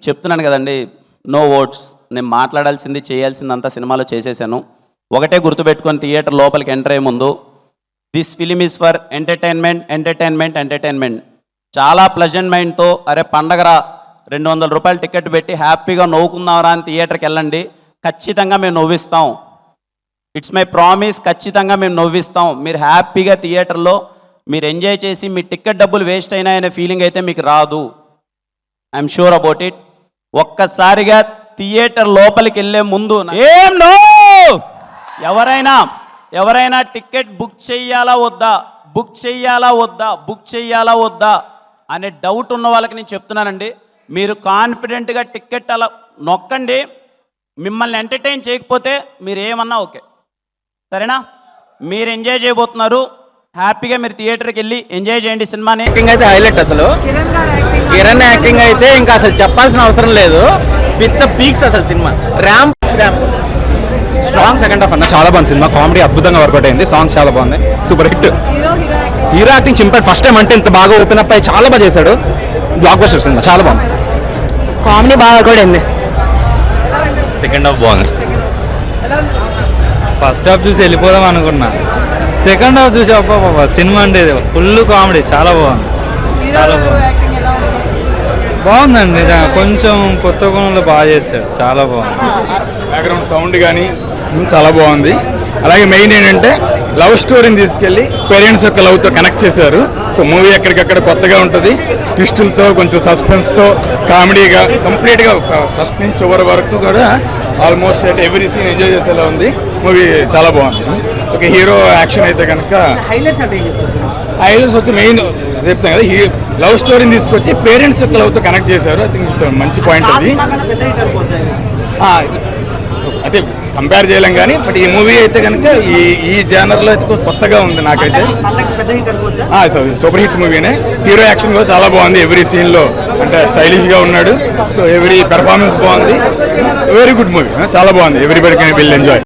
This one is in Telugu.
చెప్తున్నాను కదండి, నో వర్డ్స్. నేను మాట్లాడాల్సింది చేయాల్సిందంతా సినిమాలో చేసేసాను. ఒకటే గుర్తుపెట్టుకొని థియేటర్ లోపలికి ఎంటర్ అయ్యే ముందు, this film is for entertainment entertainment entertainment. చాలా ప్లెజెంట్ మైండ్తో అరే పండగరా 200 రూపాయలు టికెట్ పెట్టి హ్యాపీగా నవ్వుకుందాంరా అని థియేటర్కి వెళ్ళండి. ఖచ్చితంగా మేము నవ్విస్తాం. ఇట్స్ మై ప్రామిస్, ఖచ్చితంగా మేము నవ్విస్తాం. మీరు హ్యాపీగా థియేటర్లో మీరు ఎంజాయ్ చేసి మీ టికెట్ డబ్బులు వేస్ట్ అయినాయనే ఫీలింగ్ అయితే మీకు రాదు. I'm sure about it. ఒక్కసారిగా థియేటర్ లోపలికి వెళ్ళే ముందు ఏం నో ఎవరైనా టికెట్ బుక్ చెయ్యాలా వద్దా అనే డౌట్ ఉన్న వాళ్ళకి నేను చెప్తున్నానండి, మీరు కాన్ఫిడెంట్గా టికెట్ అలా నొక్కండి. మిమ్మల్ని ఎంటర్టైన్ చేయకపోతే మీరు ఏమన్నా ఓకే, సరేనా? మీరు ఎంజాయ్ చేయబోతున్నారు, హ్యాపీగా మీరు థియేటర్కి వెళ్ళి ఎంజాయ్ చేయండి సినిమాని. యాక్టింగ్ అయితే హైలైట్. అసలు కిరణ్ యాక్టింగ్ అయితే ఇంకా అసలు చెప్పాల్సిన అవసరం లేదు. పిచ్చ పీక్స్ అసలు సినిమా. ర్యాంప్ స్ట్రాంగ్ సెకండ్ హాఫ్ అన్న, చాలా బాగుంది సినిమా. కామెడీ అద్భుతంగా వర్కౌట్ అయింది. సాంగ్స్ చాలా బాగుంది, సూపర్ హిట్. హీరో యాక్టింగ్ చింపాడు. ఫస్ట్ టైం అంటే ఇంత బాగా ఓపెన్ అప్ అయ్యి చాలా బాగా చేశాడు. బ్లాక్ బస్టర్ సినిమా, చాలా బాగుంది. కామెడీ బాగా వర్కౌట్ అయింది. సెకండ్ హాఫ్ బాగుంది. ఫస్ట్ హాఫ్ చూసి వెళ్ళిపోదాం అనుకున్నా, సెకండ్ హాఫ్ చూసి అబ్బా సినిమా అంటే ఫుల్ కామెడీ, చాలా బాగుంది. బాగుందండి. కొంచెం కొత్త కోణంలో బాగా చేశాడు, చాలా బాగుంది. బ్యాక్గ్రౌండ్ సౌండ్ కానీ చాలా బాగుంది. అలాగే మెయిన్ ఏంటంటే లవ్ స్టోరీని తీసుకెళ్ళి పేరెంట్స్ యొక్క లవ్తో కనెక్ట్ చేశారు. సో మూవీ ఎక్కడికక్కడ కొత్తగా ఉంటుంది, ట్విస్టులతో, కొంచెం సస్పెన్స్తో, కామెడీగా, కంప్లీట్గా ఫస్ట్ నుంచి చివరి వరకు కూడా ఆల్మోస్ట్ అంటే ఎవ్రీ సీన్ ఎంజాయ్ చేసేలా ఉంది. మూవీ చాలా బాగుంది. ఒక హీరో యాక్షన్ అయితే కనుక హైలైట్స్ వచ్చి మెయిన్ చెప్తాం కదా, లవ్ స్టోరీని తీసుకొచ్చి పేరెంట్స్ యొక్క లవ్తో కనెక్ట్ చేశారు. ఐ థింక్ మంచి పాయింట్ అది. అయితే కంపేర్ చేయలేం కానీ, బట్ ఈ మూవీ అయితే కనుక ఈ జానర్లో అయితే కొత్తగా ఉంది నాకైతే. సూపర్ హిట్ మూవీనే. హీరో యాక్షన్ కూడా చాలా బాగుంది. ఎవ్రీ సీన్లో అంటే స్టైలిష్గా ఉన్నాడు. సో ఎవ్రీ పెర్ఫార్మెన్స్ బాగుంది. వెరీ గుడ్ మూవీ, చాలా బాగుంది. Everybody can will enjoy.